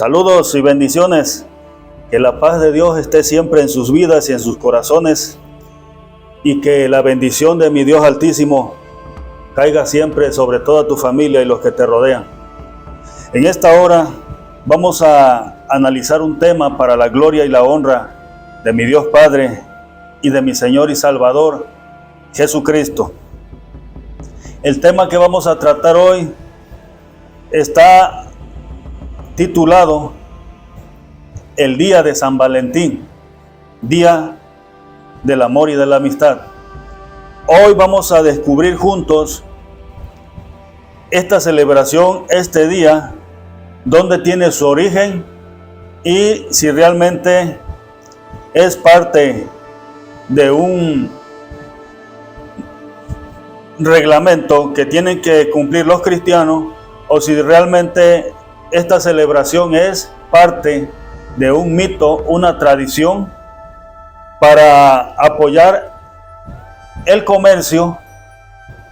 Saludos y bendiciones. Que la paz de Dios esté siempre en sus vidas y en sus corazones. Y que la bendición de mi Dios Altísimo caiga siempre sobre toda tu familia y los que te rodean. En esta hora vamos a analizar un tema para la gloria y la honra de mi Dios Padre y de mi Señor y Salvador, Jesucristo. El tema que vamos a tratar hoy está titulado El Día de San Valentín, Día del Amor y de la Amistad. Hoy vamos a descubrir juntos esta celebración, este día, dónde tiene su origen y si realmente es parte de un reglamento que tienen que cumplir los cristianos o si realmente esta celebración es parte de un mito, una tradición para apoyar el comercio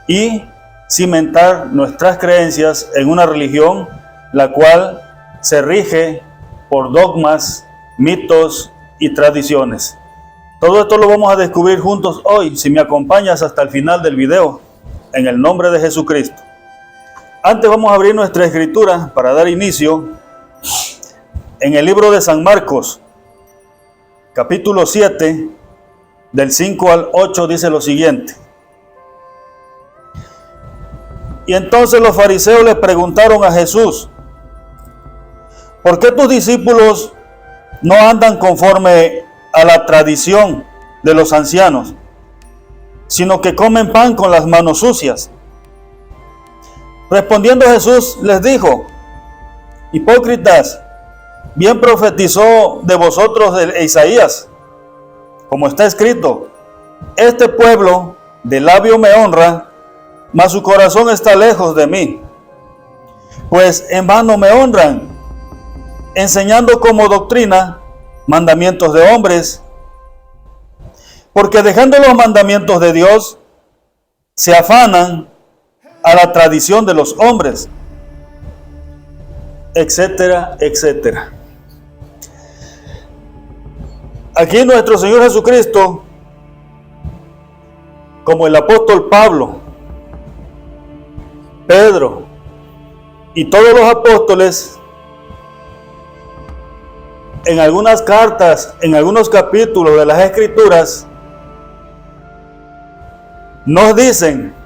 y cimentar nuestras creencias en una religión la cual se rige por dogmas, mitos y tradiciones. Todo esto lo vamos a descubrir juntos hoy, si me acompañas hasta el final del video, en el nombre de Jesucristo. Antes vamos a abrir nuestra escritura para dar inicio en el libro de San Marcos, capítulo 7, del 5 al 8, dice lo siguiente. Y entonces los fariseos le preguntaron a Jesús: ¿por qué tus discípulos no andan conforme a la tradición de los ancianos, sino que comen pan con las manos sucias? Respondiendo Jesús les dijo: hipócritas, bien profetizó de vosotros Isaías, como está escrito: este pueblo de labio me honra, mas su corazón está lejos de mí. Pues en vano me honran, enseñando como doctrina mandamientos de hombres, porque dejando los mandamientos de Dios, se afanan a la tradición de los hombres, etcétera, etcétera. Aquí nuestro Señor Jesucristo, como el apóstol Pablo, Pedro y todos los apóstoles, en algunas cartas, en algunos capítulos de las Escrituras, nos dicen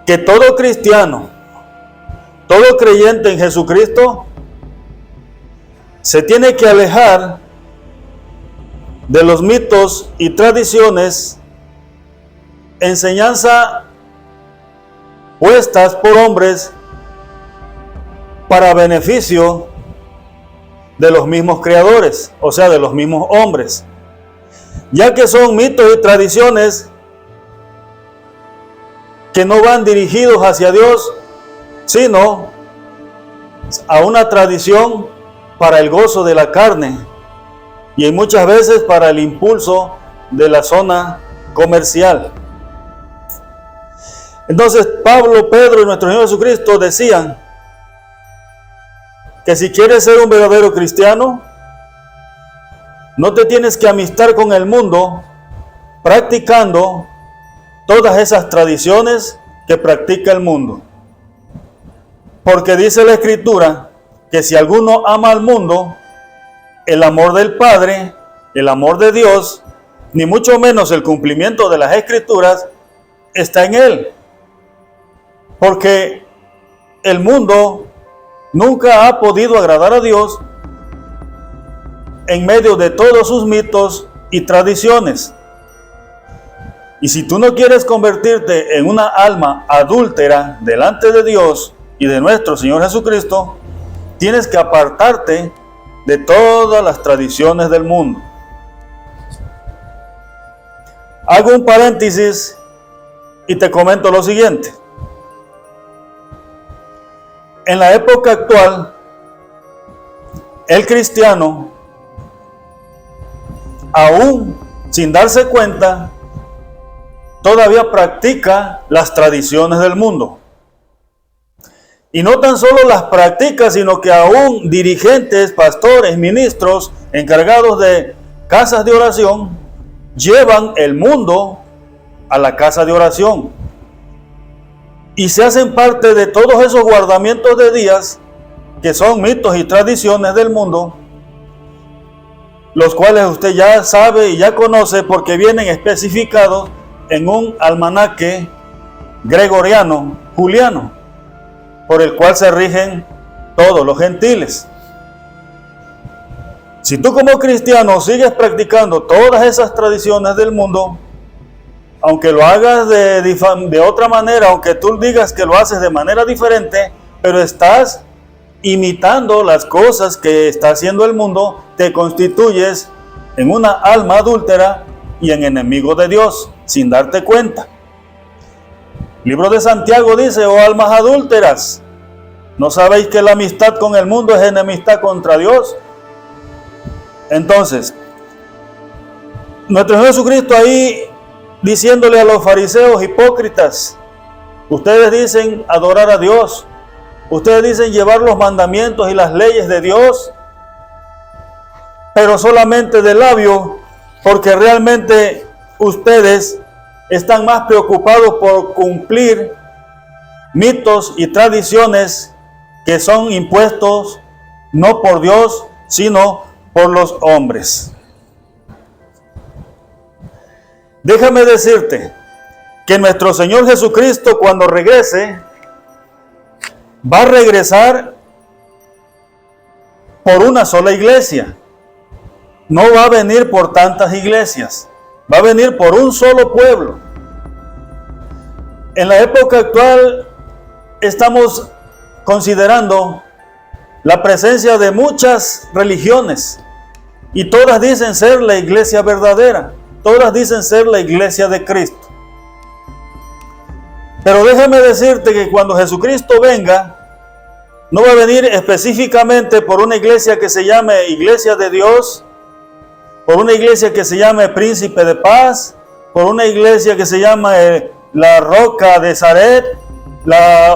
que todo cristiano, todo creyente en Jesucristo, se tiene que alejar de los mitos y tradiciones, enseñanza puestas por hombres para beneficio de los mismos creadores, o sea, de los mismos hombres, ya que son mitos y tradiciones que no van dirigidos hacia Dios, sino a una tradición para el gozo de la carne y muchas veces para el impulso de la zona comercial. Entonces Pablo, Pedro y nuestro Señor Jesucristo decían que si quieres ser un verdadero cristiano, no te tienes que amistar con el mundo practicando todas esas tradiciones que practica el mundo. Porque dice la Escritura que si alguno ama al mundo, el amor del Padre, el amor de Dios, ni mucho menos el cumplimiento de las Escrituras, está en él. Porque el mundo nunca ha podido agradar a Dios en medio de todos sus mitos y tradiciones. Y si tú no quieres convertirte en una alma adúltera delante de Dios y de nuestro Señor Jesucristo, tienes que apartarte de todas las tradiciones del mundo. Hago un paréntesis y te comento lo siguiente. En la época actual, el cristiano, aún sin darse cuenta, todavía practica las tradiciones del mundo. Y no tan solo las practica, sino que aún dirigentes, pastores, ministros, encargados de casas de oración, llevan el mundo a la casa de oración. Y se hacen parte de todos esos guardamientos de días, que son mitos y tradiciones del mundo, los cuales usted ya sabe y ya conoce porque vienen especificados en un almanaque gregoriano, juliano, por el cual se rigen todos los gentiles. Si tú como cristiano sigues practicando todas esas tradiciones del mundo, aunque lo hagas de otra manera, aunque tú digas que lo haces de manera diferente, pero estás imitando las cosas que está haciendo el mundo, te constituyes en una alma adúltera y en enemigo de Dios, sin darte cuenta. El libro de Santiago dice: oh almas adúlteras, ¿no sabéis que la amistad con el mundo es enemistad contra Dios? Entonces, nuestro Señor Jesucristo ahí diciéndole a los fariseos hipócritas: ustedes dicen adorar a Dios, ustedes dicen llevar los mandamientos y las leyes de Dios, pero solamente de labio, porque realmente ustedes están más preocupados por cumplir mitos y tradiciones que son impuestos no por Dios, sino por los hombres. Déjame decirte que nuestro Señor Jesucristo, cuando regrese, va a regresar por una sola iglesia. No va a venir por tantas iglesias, va a venir por un solo pueblo. En la época actual estamos considerando la presencia de muchas religiones y todas dicen ser la iglesia verdadera, todas dicen ser la iglesia de Cristo. Pero déjame decirte que cuando Jesucristo venga, no va a venir específicamente por una iglesia que se llame Iglesia de Dios, por una iglesia que se llame Príncipe de Paz, por una iglesia que se llama la Roca de Zaret,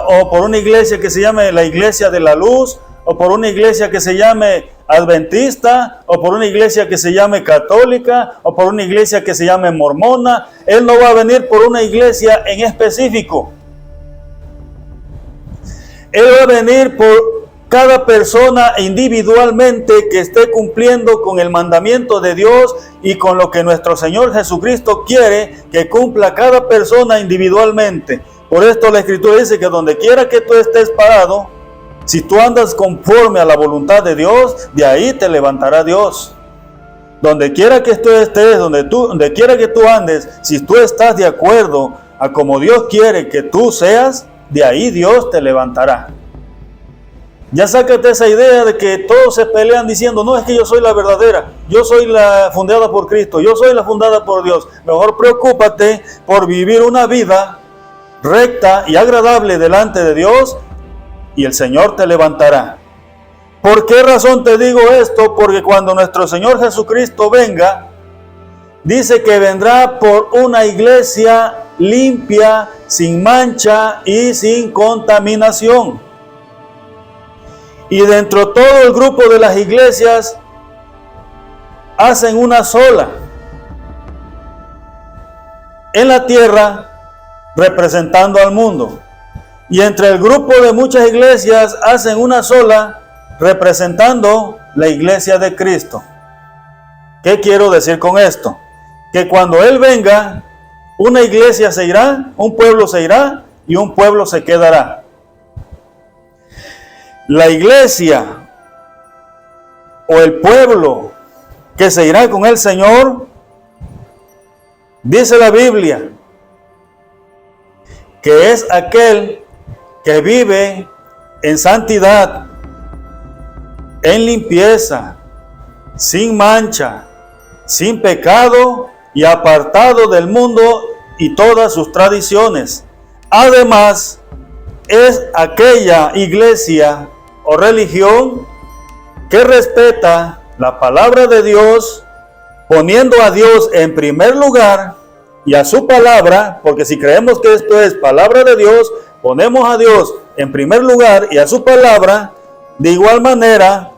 o por una iglesia que se llame la Iglesia de la Luz, o por una iglesia que se llame Adventista, o por una iglesia que se llame Católica, o por una iglesia que se llame Mormona. Él no va a venir por una iglesia en específico. Él va a venir por cada persona individualmente que esté cumpliendo con el mandamiento de Dios y con lo que nuestro Señor Jesucristo quiere que cumpla cada persona individualmente. Por esto la Escritura dice que donde quiera que tú estés parado, si tú andas conforme a la voluntad de Dios, de ahí te levantará Dios. Donde quiera que tú estés, donde quiera que tú andes, si tú estás de acuerdo a como Dios quiere que tú seas, de ahí Dios te levantará. Ya sácate esa idea de que todos se pelean diciendo: no, es que yo soy la verdadera, yo soy la fundada por Cristo, yo soy la fundada por Dios. Mejor preocúpate por vivir una vida recta y agradable delante de Dios, y el Señor te levantará. ¿Por qué razón te digo esto? Porque cuando nuestro Señor Jesucristo venga, dice que vendrá por una iglesia limpia, sin mancha y sin contaminación. Y dentro de todo el grupo de las iglesias hacen una sola en la tierra, representando al mundo. Y entre el grupo de muchas iglesias hacen una sola, representando la iglesia de Cristo. ¿Qué quiero decir con esto? Que cuando Él venga, una iglesia se irá, un pueblo se irá y un pueblo se quedará. La iglesia o el pueblo que se irá con el Señor, dice la Biblia, que es aquel que vive en santidad, en limpieza, sin mancha, sin pecado y apartado del mundo y todas sus tradiciones. Además, es aquella iglesia o religión que respeta la palabra de Dios, poniendo a Dios en primer lugar y a su palabra, porque si creemos que esto es palabra de Dios, ponemos a Dios en primer lugar y a su palabra, de igual manera,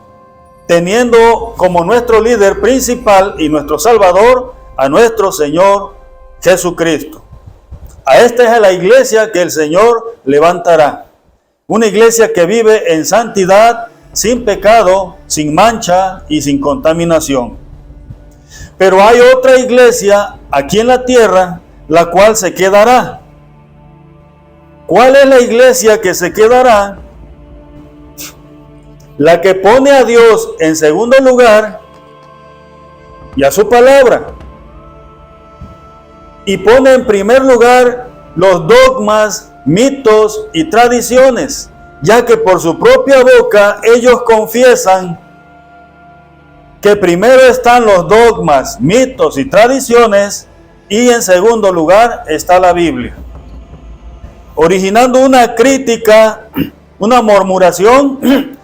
teniendo como nuestro líder principal y nuestro Salvador a nuestro Señor Jesucristo. A esta es la iglesia que el Señor levantará. Una iglesia que vive en santidad, sin pecado, sin mancha y sin contaminación. Pero hay otra iglesia aquí en la tierra, la cual se quedará. ¿Cuál es la iglesia que se quedará? La que pone a Dios en segundo lugar y a su palabra. Y pone en primer lugar los dogmas, mitos y tradiciones, ya que por su propia boca ellos confiesan que primero están los dogmas, mitos y tradiciones y en segundo lugar está la Biblia, originando una crítica, una murmuración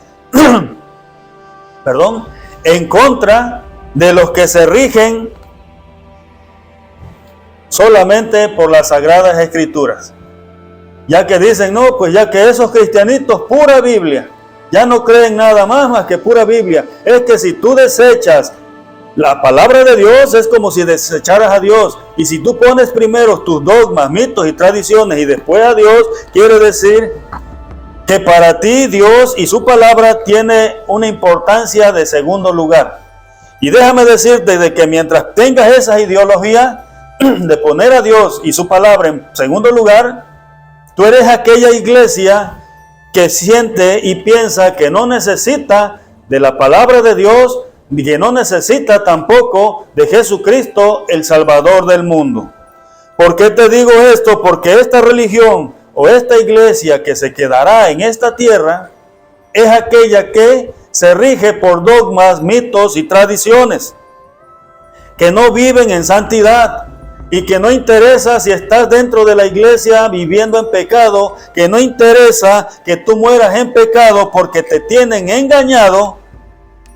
en contra de los que se rigen solamente por las Sagradas Escrituras. Ya que dicen, no, pues ya que esos cristianitos, pura Biblia, ya no creen nada más que pura Biblia. Es que si tú desechas la palabra de Dios, es como si desecharas a Dios. Y si tú pones primero tus dogmas, mitos y tradiciones y después a Dios, quiere decir que para ti Dios y su palabra tiene una importancia de segundo lugar. Y déjame decirte de que mientras tengas esas ideologías de poner a Dios y su palabra en segundo lugar, tú eres aquella iglesia que siente y piensa que no necesita de la palabra de Dios, y que no necesita tampoco de Jesucristo, el Salvador del mundo. ¿Por qué te digo esto? Porque esta religión o esta iglesia que se quedará en esta tierra es aquella que se rige por dogmas, mitos y tradiciones, que no viven en santidad y que no interesa si estás dentro de la iglesia viviendo en pecado, que no interesa que tú mueras en pecado porque te tienen engañado,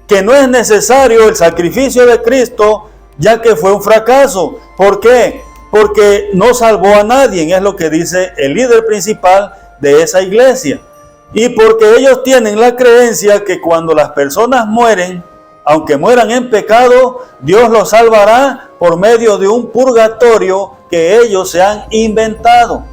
que no es necesario el sacrificio de Cristo ya que fue un fracaso. ¿Por qué? Porque no salvó a nadie, es lo que dice el líder principal de esa iglesia. Y porque ellos tienen la creencia que cuando las personas mueren, aunque mueran en pecado, Dios los salvará por medio de un purgatorio que ellos se han inventado.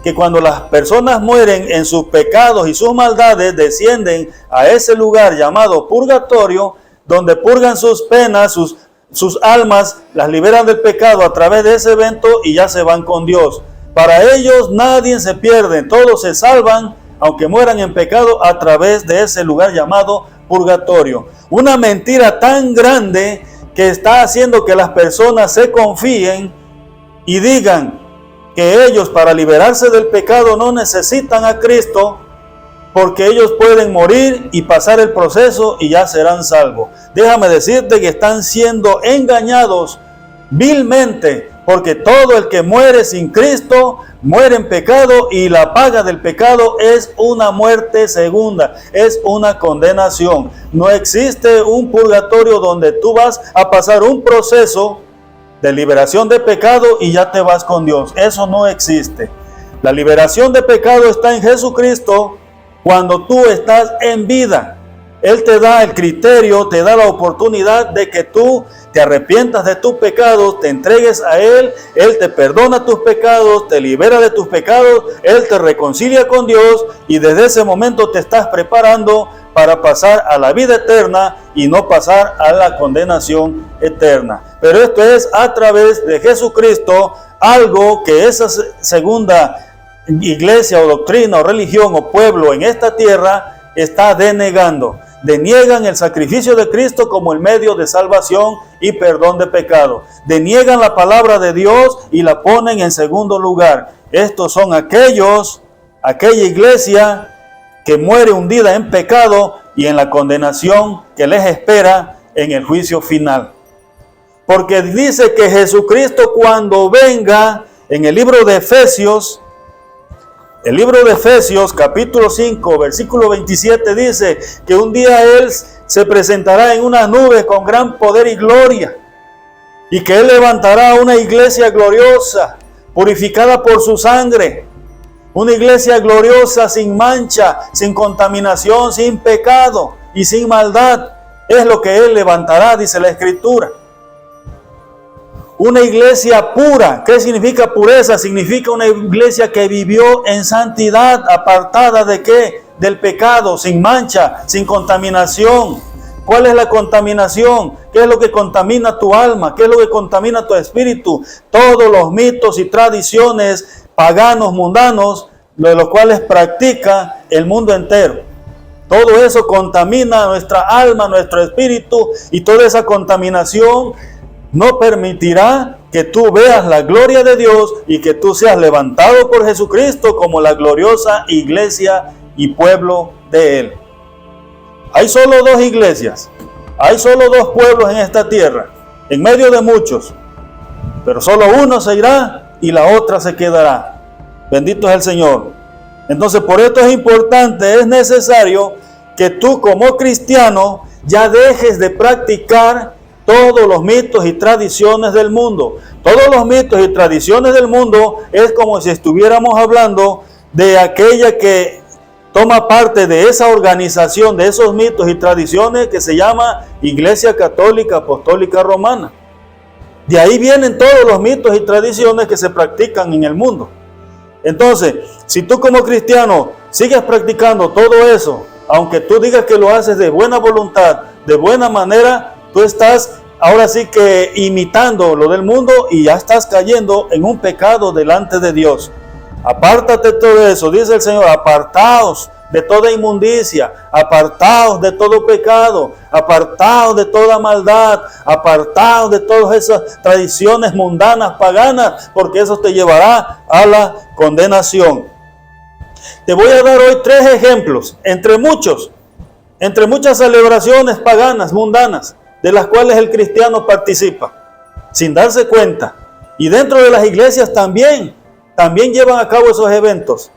Que cuando las personas mueren en sus pecados y sus maldades, descienden a ese lugar llamado purgatorio, donde purgan sus penas, sus almas, las liberan del pecado a través de ese evento y ya se van con Dios. Para ellos nadie se pierde, todos se salvan, aunque mueran en pecado, a través de ese lugar llamado purgatorio. Una mentira tan grande que está haciendo que las personas se confíen y digan que ellos para liberarse del pecado no necesitan a Cristo, porque ellos pueden morir y pasar el proceso y ya serán salvos. Déjame decirte que están siendo engañados vilmente, porque todo el que muere sin Cristo muere en pecado y la paga del pecado es una muerte segunda, es una condenación. No existe un purgatorio donde tú vas a pasar un proceso de liberación de pecado y ya te vas con Dios. Eso no existe. La liberación de pecado está en Jesucristo cuando tú estás en vida. Él te da el criterio, te da la oportunidad de que tú te arrepientas de tus pecados, te entregues a Él, Él te perdona tus pecados, te libera de tus pecados, Él te reconcilia con Dios y desde ese momento te estás preparando para pasar a la vida eterna y no pasar a la condenación eterna. Pero esto es a través de Jesucristo, algo que esa segunda iglesia o doctrina o religión o pueblo en esta tierra está denegando. Deniegan el sacrificio de Cristo como el medio de salvación y perdón de pecado. Deniegan la palabra de Dios y la ponen en segundo lugar. Estos son aquella iglesia que muere hundida en pecado y en la condenación que les espera en el juicio final. Porque dice que Jesucristo cuando venga, en el libro de Efesios, capítulo 5, versículo 27, dice que un día Él se presentará en una nube con gran poder y gloria, y que Él levantará una iglesia gloriosa, purificada por su sangre, Una iglesia gloriosa, sin mancha, sin contaminación, sin pecado y sin maldad. Es lo que Él levantará, dice la Escritura. Una iglesia pura. ¿Qué significa pureza? Significa una iglesia que vivió en santidad, apartada ¿de qué? Del pecado, sin mancha, sin contaminación. ¿Cuál es la contaminación? ¿Qué es lo que contamina tu alma? ¿Qué es lo que contamina tu espíritu? Todos los mitos y tradiciones paganos, mundanos, de los cuales practica el mundo entero. Todo eso contamina nuestra alma, nuestro espíritu, y toda esa contaminación no permitirá que tú veas la gloria de Dios y que tú seas levantado por Jesucristo como la gloriosa iglesia y pueblo de Él. Hay solo dos iglesias, hay solo dos pueblos en esta tierra, en medio de muchos, pero solo uno se irá y la otra se quedará. Bendito es el Señor. Entonces, por esto es importante, es necesario que tú como cristiano ya dejes de practicar todos los mitos y tradiciones del mundo. Todos los mitos y tradiciones del mundo es como si estuviéramos hablando de aquella que toma parte de esa organización, de esos mitos y tradiciones que se llama Iglesia Católica Apostólica Romana. De ahí vienen todos los mitos y tradiciones que se practican en el mundo. Entonces, si tú como cristiano sigues practicando todo eso, aunque tú digas que lo haces de buena voluntad, de buena manera, tú estás ahora sí que imitando lo del mundo y ya estás cayendo en un pecado delante de Dios. Apártate de todo eso, dice el Señor, apartaos de toda inmundicia, apartaos de todo pecado, apartaos de toda maldad, apartaos de todas esas tradiciones mundanas, paganas, porque eso te llevará a la condenación. Te voy a dar hoy 3 ejemplos, entre muchas celebraciones paganas, mundanas, de las cuales el cristiano participa, sin darse cuenta. Y dentro de las iglesias también llevan a cabo esos eventos.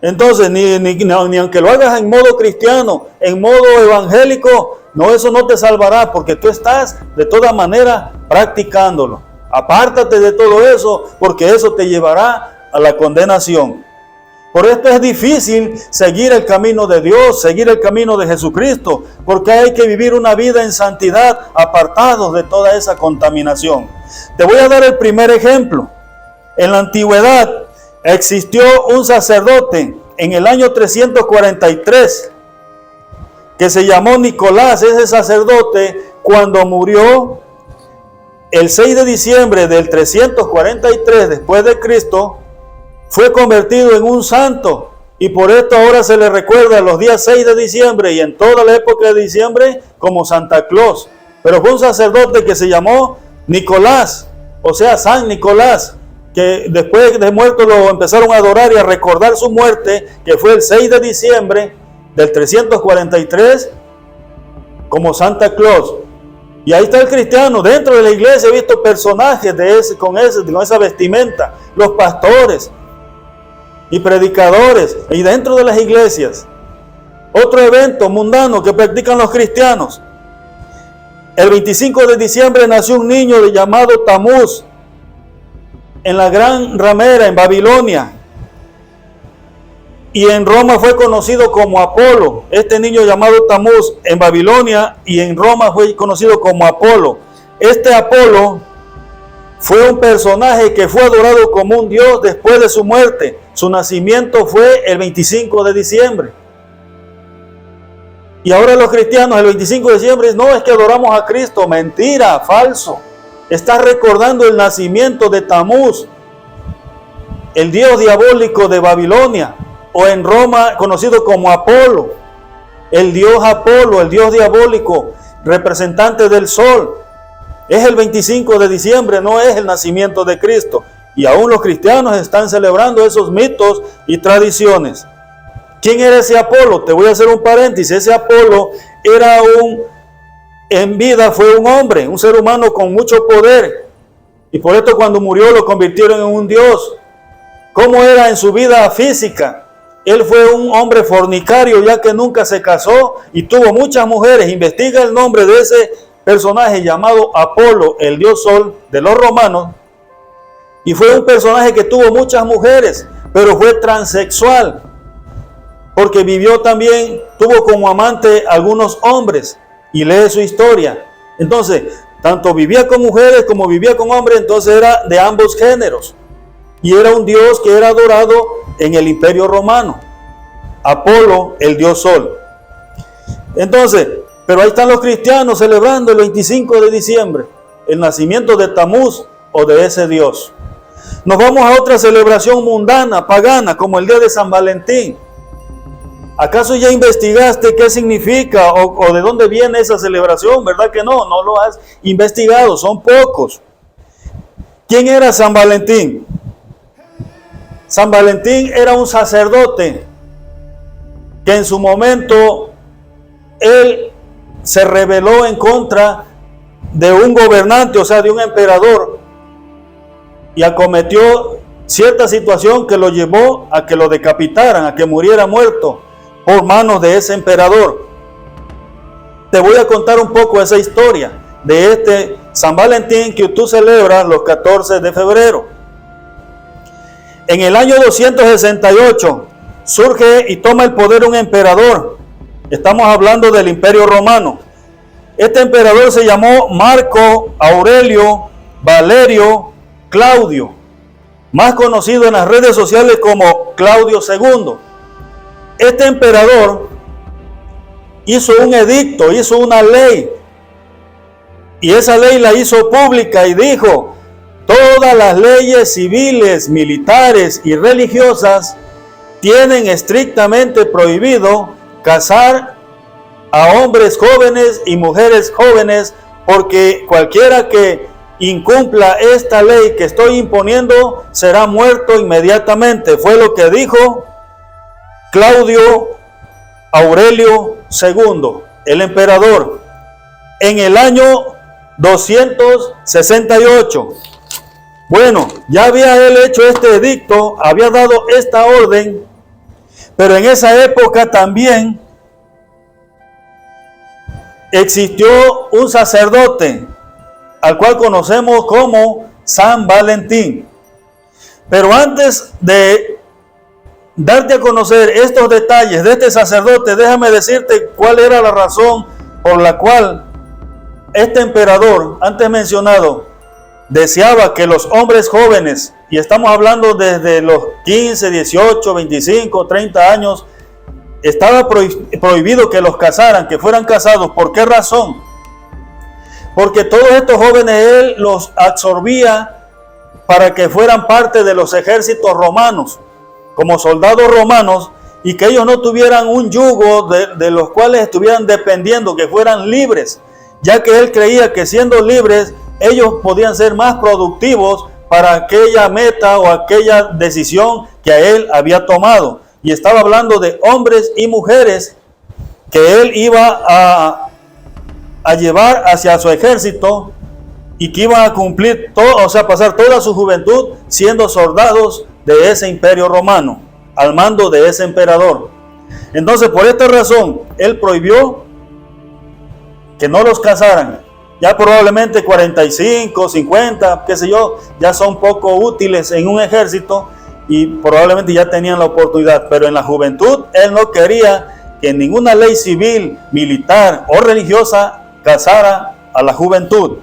Entonces, ni aunque lo hagas en modo cristiano, en modo evangélico, no, eso no te salvará, porque tú estás de toda manera practicándolo. Apártate de todo eso, porque eso te llevará a la condenación. Por esto es difícil seguir el camino de Dios, seguir el camino de Jesucristo, porque hay que vivir una vida en santidad, apartados de toda esa contaminación. Te voy a dar el primer ejemplo. En la antigüedad existió un sacerdote en el año 343 que se llamó Nicolás. Ese sacerdote, cuando murió el 6 de diciembre del 343 después de Cristo, fue convertido en un santo, y por esto ahora se le recuerda los días 6 de diciembre y en toda la época de diciembre como Santa Claus. Pero fue un sacerdote que se llamó Nicolás, o sea, San Nicolás, que después de muerto lo empezaron a adorar y a recordar su muerte, que fue el 6 de diciembre del 343, como Santa Claus. Y ahí está el cristiano. Dentro de la iglesia he visto personajes con esa vestimenta, los pastores y predicadores, y dentro de las iglesias. Otro evento mundano que practican los cristianos. El 25 de diciembre nació un niño llamado Tamuz en la gran ramera en Babilonia, y en Roma fue conocido como Apolo. Este niño llamado Tamuz en Babilonia y en Roma fue conocido como Apolo. Este Apolo fue un personaje que fue adorado como un dios después de su muerte. Su nacimiento fue el 25 de diciembre. Y ahora los cristianos el 25 de diciembre, no, es que adoramos a Cristo. Mentira, falso. Estás recordando el nacimiento de Tamuz, el dios diabólico de Babilonia, o en Roma conocido como Apolo. El dios Apolo, el dios diabólico, representante del sol. Es el 25 de diciembre, no es el nacimiento de Cristo. Y aún los cristianos están celebrando esos mitos y tradiciones. ¿Quién era ese Apolo? Te voy a hacer un paréntesis. Ese Apolo en vida fue un hombre, un ser humano con mucho poder. Y por esto cuando murió lo convirtieron en un dios. ¿Cómo era en su vida física? Él fue un hombre fornicario, ya que nunca se casó y tuvo muchas mujeres. Investiga el nombre de ese personaje llamado Apolo, el dios sol de los romanos. Y fue un personaje que tuvo muchas mujeres. pero fue transexual, porque vivió también, tuvo como amante algunos hombres, y lee su historia. Entonces, tanto vivía con mujeres como vivía con hombres, entonces era de ambos géneros. Y era un dios que era adorado en el Imperio Romano. Apolo, el dios Sol. Entonces, pero ahí están los cristianos celebrando el 25 de diciembre, el nacimiento de Tamuz o de ese dios. Nos vamos a otra celebración mundana, pagana, como el día de San Valentín. ¿Acaso ya investigaste qué significa o de dónde viene esa celebración? ¿Verdad que no? No lo has investigado, son pocos. ¿Quién era San Valentín? San Valentín era un sacerdote que en su momento él se rebeló en contra de un gobernante, o sea, de un emperador, y acometió cierta situación que lo llevó a que lo decapitaran, a que muriera muerto por manos de ese emperador. Te voy a contar un poco esa historia de este San Valentín que tú celebras los 14 de febrero. En el año 268 surge y toma el poder un emperador. Estamos hablando del Imperio Romano. Este emperador se llamó Marco Aurelio Valerio Claudio, más conocido en las redes sociales como Claudio II. Este emperador hizo un edicto, hizo una ley, y esa ley la hizo pública y dijo: todas las leyes civiles, militares y religiosas tienen estrictamente prohibido casar a hombres jóvenes y mujeres jóvenes, porque cualquiera que incumpla esta ley que estoy imponiendo será muerto inmediatamente. Fue lo que dijo Claudio Aurelio II, el emperador, en el año 268. Bueno, ya había él hecho este edicto, había dado esta orden, pero en esa época también existió un sacerdote al cual conocemos como San Valentín. Pero antes de darte a conocer estos detalles de este sacerdote, déjame decirte cuál era la razón por la cual este emperador, antes mencionado, deseaba que los hombres jóvenes, y estamos hablando desde los 15, 18, 25, 30 años, estaba prohibido que los casaran, que fueran casados. ¿Por qué razón? Porque todos estos jóvenes él los absorbía para que fueran parte de los ejércitos romanos, como soldados romanos, y que ellos no tuvieran un yugo de los cuales estuvieran dependiendo, que fueran libres, ya que él creía que siendo libres ellos podían ser más productivos para aquella meta o aquella decisión que a él había tomado. Y estaba hablando de hombres y mujeres que él iba a llevar hacia su ejército y que iban a cumplir todo, o sea, pasar toda su juventud siendo soldados de ese imperio romano, al mando de ese emperador. Entonces, por esta razón, él prohibió que no los casaran. Ya probablemente 45, 50, qué sé yo, ya son poco útiles en un ejército y probablemente ya tenían la oportunidad. Pero en la juventud, él no quería que ninguna ley civil, militar o religiosa casara a la juventud.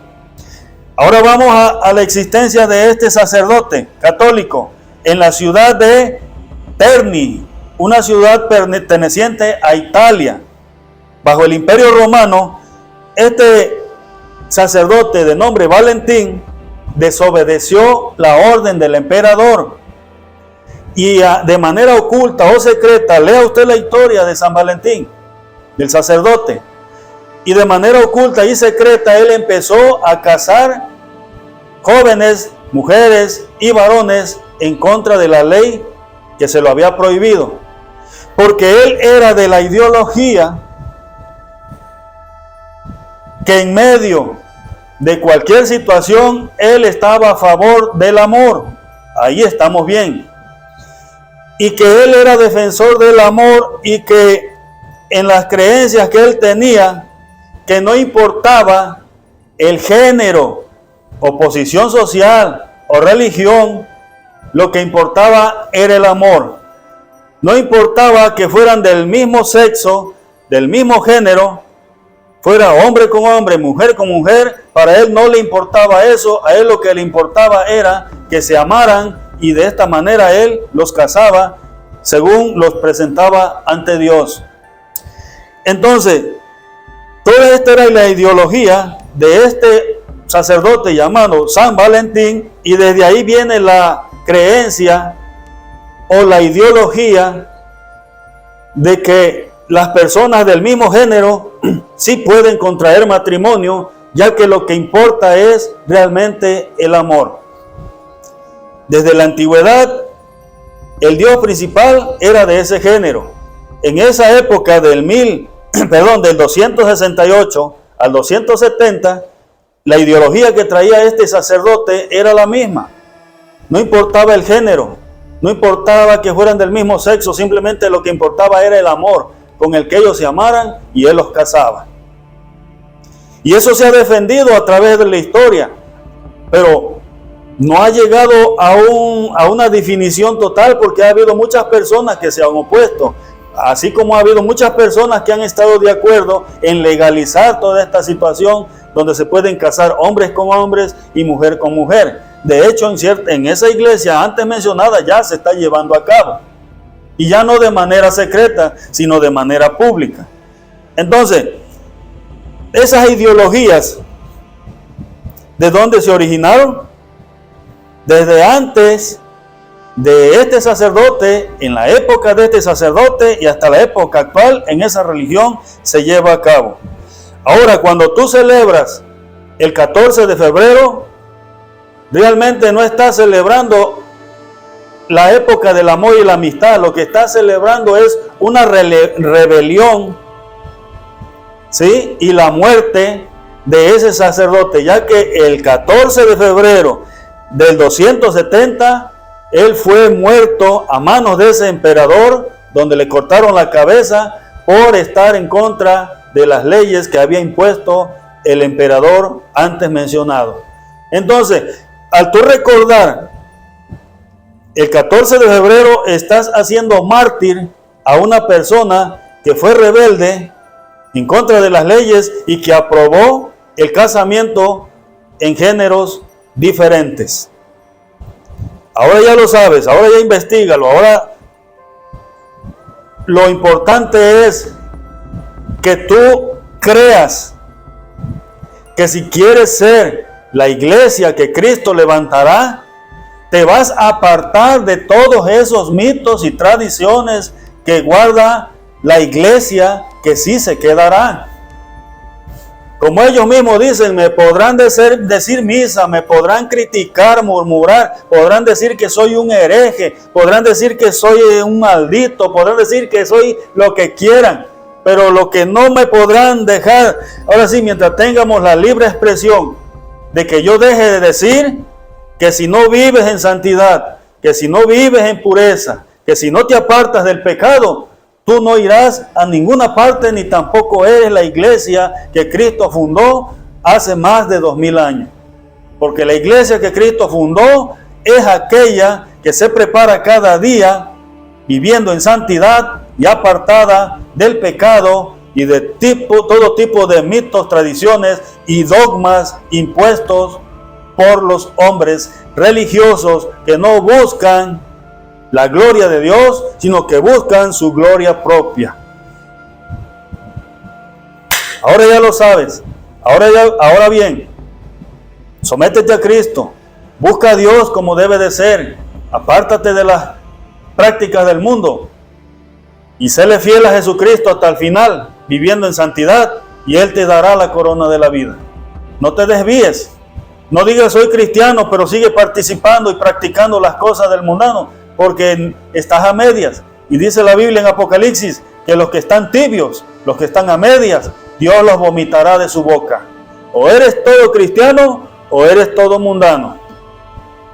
Ahora vamos a la existencia de este sacerdote católico en la ciudad de Terni, una ciudad perteneciente a Italia. Bajo el Imperio Romano, este sacerdote de nombre Valentín desobedeció la orden del emperador y de manera oculta o secreta, lea usted la historia de San Valentín, del sacerdote, y de manera oculta y secreta él empezó a casar jóvenes, mujeres y varones en contra de la ley que se lo había prohibido, porque él era de la ideología que en medio de cualquier situación él estaba a favor del amor. Ahí estamos bien. Y que él era defensor del amor y que en las creencias que él tenía, que no importaba el género o posición social o religión, lo que importaba era el amor. No importaba que fueran del mismo sexo, del mismo género, fuera hombre con hombre, mujer con mujer, para él no le importaba eso, a él lo que le importaba era que se amaran y de esta manera él los casaba según los presentaba ante Dios. Entonces, toda esta era la ideología de este sacerdote llamado San Valentín, y desde ahí viene la creencia o la ideología de que las personas del mismo género sí pueden contraer matrimonio, ya que lo que importa es realmente el amor. Desde la antigüedad, el dios principal era de ese género. En esa época del 268 al 270, la ideología que traía este sacerdote era la misma. No importaba el género, no importaba que fueran del mismo sexo, simplemente lo que importaba era el amor con el que ellos se amaran y él los casaba. Y eso se ha defendido a través de la historia, pero no ha llegado a una definición total, porque ha habido muchas personas que se han opuesto, así como ha habido muchas personas que han estado de acuerdo en legalizar toda esta situación donde se pueden casar hombres con hombres y mujer con mujer. De hecho, en esa iglesia antes mencionada ya se está llevando a cabo, y ya no de manera secreta, sino de manera pública. Entonces, esas ideologías, ¿de dónde se originaron? Desde antes de este sacerdote, en la época de este sacerdote y hasta la época actual, en esa religión se lleva a cabo. Ahora, cuando tú celebras el 14 de febrero, realmente no estás celebrando la época del amor y la amistad. Lo que estás celebrando es una rebelión, ¿sí? Y la muerte de ese sacerdote, ya que el 14 de febrero del 270, él fue muerto a manos de ese emperador, donde le cortaron la cabeza por estar en contra de las leyes que había impuesto el emperador antes mencionado. Entonces, al tú recordar el 14 de febrero, estás haciendo mártir a una persona que fue rebelde en contra de las leyes y que aprobó el casamiento en géneros diferentes. Ahora ya lo sabes, ahora ya investígalo. Ahora lo importante es que tú creas que si quieres ser la iglesia que Cristo levantará, te vas a apartar de todos esos mitos y tradiciones que guarda la iglesia, que sí se quedará. Como ellos mismos dicen, me podrán decir misa, me podrán criticar, murmurar, podrán decir que soy un hereje, podrán decir que soy un maldito, podrán decir que soy lo que quieran, pero lo que no me podrán dejar, ahora sí, mientras tengamos la libre expresión de que yo deje de decir que si no vives en santidad, que si no vives en pureza, que si no te apartas del pecado, tú no irás a ninguna parte, ni tampoco eres la iglesia que Cristo fundó hace más de 2000 años. Porque la iglesia que Cristo fundó es aquella que se prepara cada día viviendo en santidad y apartada del pecado y de todo tipo de mitos, tradiciones y dogmas impuestos por los hombres religiosos que no buscan la gloria de Dios, sino que buscan su gloria propia. Ahora ya lo sabes. Ahora bien, sométete a Cristo, busca a Dios como debe de ser, apártate de las prácticas del mundo y séle fiel a Jesucristo hasta el final, viviendo en santidad, y Él te dará la corona de la vida. No te desvíes. No digas soy cristiano, pero sigue participando y practicando las cosas del mundano, porque estás a medias. Y dice la Biblia en Apocalipsis que los que están tibios, los que están a medias, Dios los vomitará de su boca. O eres todo cristiano o eres todo mundano.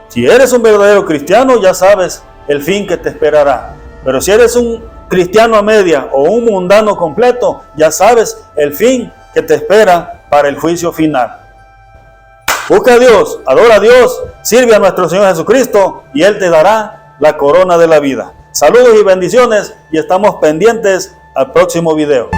Si eres un verdadero cristiano, ya sabes el fin que te esperará. Pero si eres un cristiano a media o un mundano completo, ya sabes el fin que te espera para el juicio final. Busca a Dios, adora a Dios, sirve a nuestro Señor Jesucristo y Él te dará la corona de la vida. Saludos y bendiciones y estamos pendientes al próximo video.